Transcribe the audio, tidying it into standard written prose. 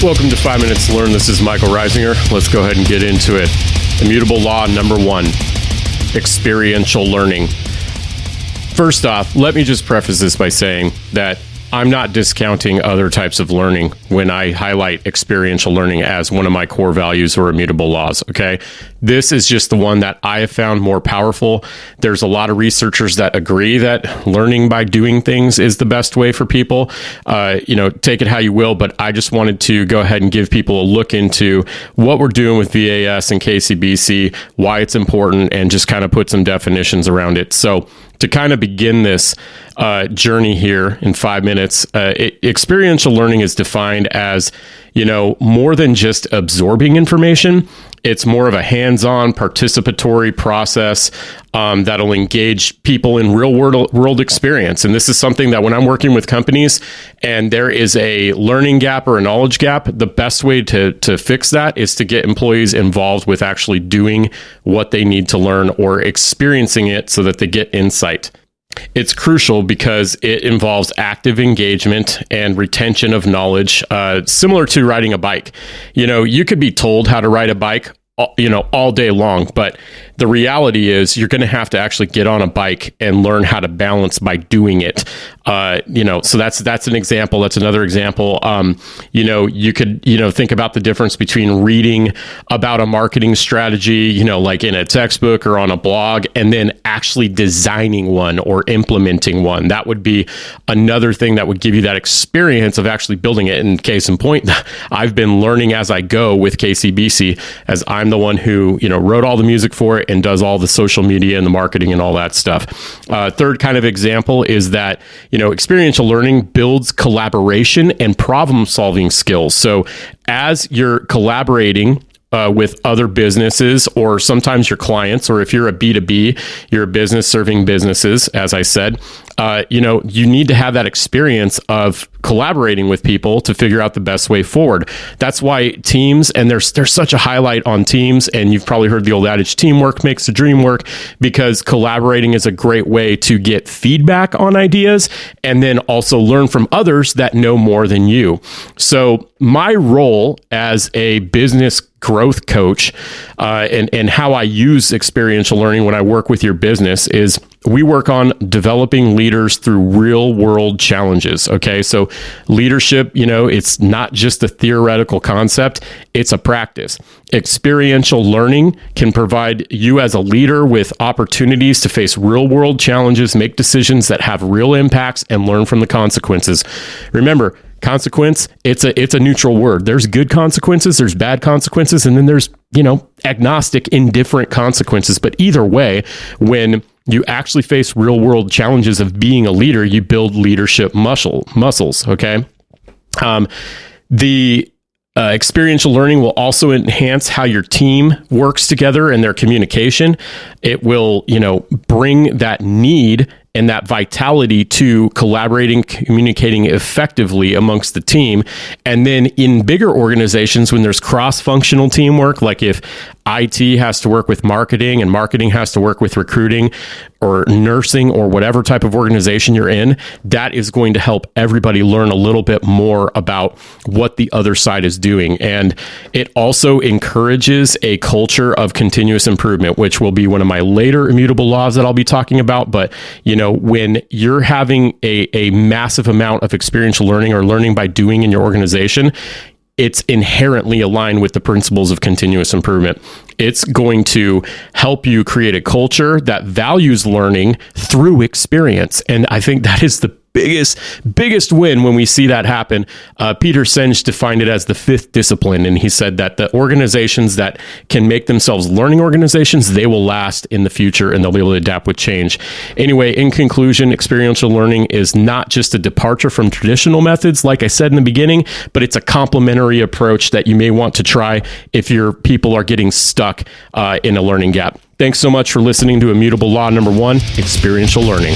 Welcome to 5 Minutes to Learn. This is Michael Reisinger. Let's go ahead and get into it. Immutable Law number 1, experiential learning. First off, let me just preface this by saying that I'm not discounting other types of learning when I highlight experiential learning as one of my core values or immutable laws, okay? This is just the one that I have found more powerful. There's a lot of researchers that agree that learning by doing things is the best way for people. Take it how you will, but I just wanted to go ahead and give people a look into what we're doing with VAS and KCBC, why it's important, and just kind of put some definitions around it. So to kind of begin this journey here in 5 minutes, experiential learning is defined as, more than just absorbing information. It's more of a hands-on participatory process that'll engage people in real world experience. And this is something that when I'm working with companies and there is a learning gap or a knowledge gap, the best way to fix that is to get employees involved with actually doing what they need to learn or experiencing it so that they get insight. It's crucial because it involves active engagement and retention of knowledge, similar to riding a bike. You could be told how to ride a bike, all day long, but the reality is you're going to have to actually get on a bike and learn how to balance by doing it. So that's an example. That's another example. You could, think about the difference between reading about a marketing strategy, like in a textbook or on a blog, and then actually designing one or implementing one. That would be another thing that would give you that experience of actually building it. And case in point, I've been learning as I go with KCBC, as I'm the one who, wrote all the music for it and does all the social media and the marketing and all that stuff. Third kind of example is that, experiential learning builds collaboration and problem solving skills. So as you're collaborating with other businesses or sometimes your clients, or if you're a B2B, you're a business serving businesses, as I said, you need to have that experience of collaborating with people to figure out the best way forward. That's why teams, and there's such a highlight on teams, and you've probably heard the old adage, teamwork makes the dream work, because collaborating is a great way to get feedback on ideas and then also learn from others that know more than you. So my role as a business growth coach and how I use experiential learning when I work with your business is we work on developing leaders through real world challenges. Okay. So leadership, it's not just a theoretical concept, it's a practice. Experiential learning can provide you as a leader with opportunities to face real world challenges, make decisions that have real impacts, and learn from the consequences. Remember, consequence, it's a neutral word. There's good consequences, there's bad consequences, and then there's, agnostic, indifferent consequences. But either way, when you actually face real world challenges of being a leader, you build leadership muscles. Okay. Experiential learning will also enhance how your team works together and their communication. It will, bring that need and that vitality to collaborating, communicating effectively amongst the team. And then in bigger organizations, when there's cross-functional teamwork, like if IT has to work with marketing and marketing has to work with recruiting or nursing or whatever type of organization you're in, that is going to help everybody learn a little bit more about what the other side is doing. And it also encourages a culture of continuous improvement, which will be one of my later immutable laws that I'll be talking about. But, when you're having a massive amount of experiential learning or learning by doing in your organization, it's inherently aligned with the principles of continuous improvement. It's going to help you create a culture that values learning through experience. And I think that is the biggest win when we see that happen. Peter Senge defined it as the 5th discipline. And he said that the organizations that can make themselves learning organizations, they will last in the future and they'll be able to adapt with change. Anyway, in conclusion, experiential learning is not just a departure from traditional methods, like I said in the beginning, but it's a complementary approach that you may want to try if your people are getting stuck in a learning gap. Thanks so much for listening to Immutable Law number 1, Experiential Learning.